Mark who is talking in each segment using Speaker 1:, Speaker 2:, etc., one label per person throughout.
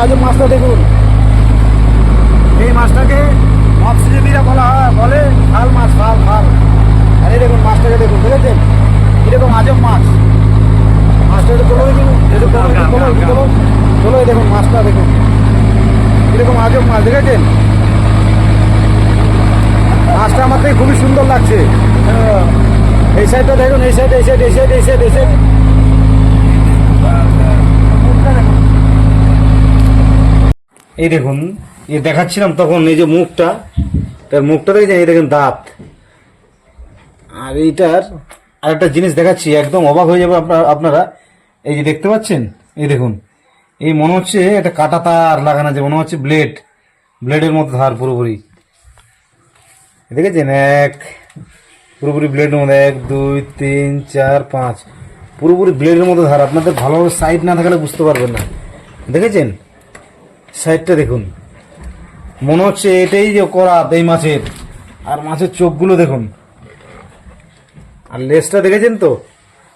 Speaker 1: আজব মাছটা দেখুন। এই মাছটাকে মৎস্যজীবীরা বলে ফাল মাছ, ফাল ফাল। আর এই দেখুন মাছটাকে দেখুন, দেখেছেন কিরকম আজব মাছ। মাছটা একটু তোলো দেখুন, তোলো। এই দেখুন মাছটা দেখুন কিরকম আজব মাছ, দেখেছেন? মাছটা আমার থেকে খুবই সুন্দর লাগছে। এই সাইডটা দেখুন, এই সাইড, এই সাইড, এই সাইড, এই সাইড, এই সাইড। এই দেখুন, এই দেখাচ্ছিলাম তখন, এই যে মুখটা, তার মুখটা দেখেছেন, এই দেখেন দাঁত। আর এইটার আরেকটা জিনিস দেখাচ্ছি, একদম অবাক হয়ে যাবে আপনারা। এই যে দেখতে পাচ্ছেন, এই দেখুন, এই মনে হচ্ছে একটা কাটা তার লাগানো আছে, মনে হচ্ছে ব্লেডের মতো ধার পুরোপুরি। দেখেছেন পুরোপুরি ব্লেডের মতো 1 2 3 4 5 পুরোপুরি ব্লেডের মতো ধার। আপনাদের ভালোভাবে সাইড না থাকলে বুঝতে পারবেন না। দেখেছেন সাইডটা দেখুন, মনে হচ্ছে এটাই যে করাত এই মাছের। আর মাছের চোখগুলো দেখুন, আর লেজটা দেখেছেন তো।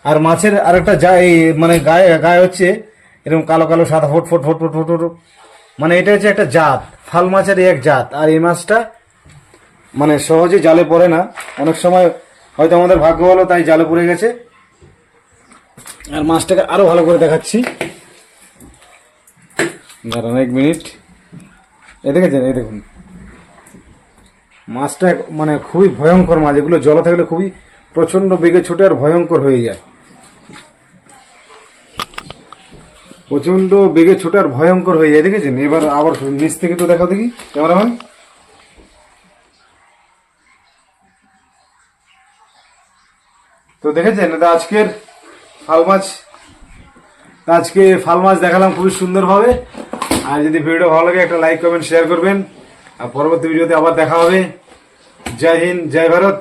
Speaker 1: আর মাছের আরেকটা মানে গায়ে হচ্ছে এরকম কালো কালো সাদা ফোট ফোট ফোট ফোট ফোট ফোট। মানে এটা হচ্ছে একটা জাত, ফাল মাছের এক জাত। আর এই মাছটা মানে সহজে জালে পড়ে না, অনেক সময় হয়তো আমাদের ভাগ্য ভালো তাই জালে পড়ে গেছে। আর মাছটাকে আরো ভালো করে দেখাচ্ছি, দাঁড়ান 1 মিনিট। দেখেছেন, এই দেখুন মাছটা মানে খুবই ভয়ঙ্কর মাছ। এগুলো জলে থাকলে খুবই প্রচন্ড বেগে ছুটে আর ভয়ঙ্কর হয়ে যায়, প্রচন্ড বেগে ছুটে আর ভয়ঙ্কর হয়ে যায়। দেখেছেন? এবার আবার নিচ থেকে তো দেখাও দেখি ক্যামেরাম্যান। তো দেখেছেন, এটা আজকে ফাল মাছ দেখালাম খুবই সুন্দরভাবে। আর যদি ভিডিও ভালো লাগে একটা লাইক কমেন্ট শেয়ার করবেন। আর পরবর্তী ভিডিওতে আবার দেখা হবে। জয় হিন্দ, জয় ভারত।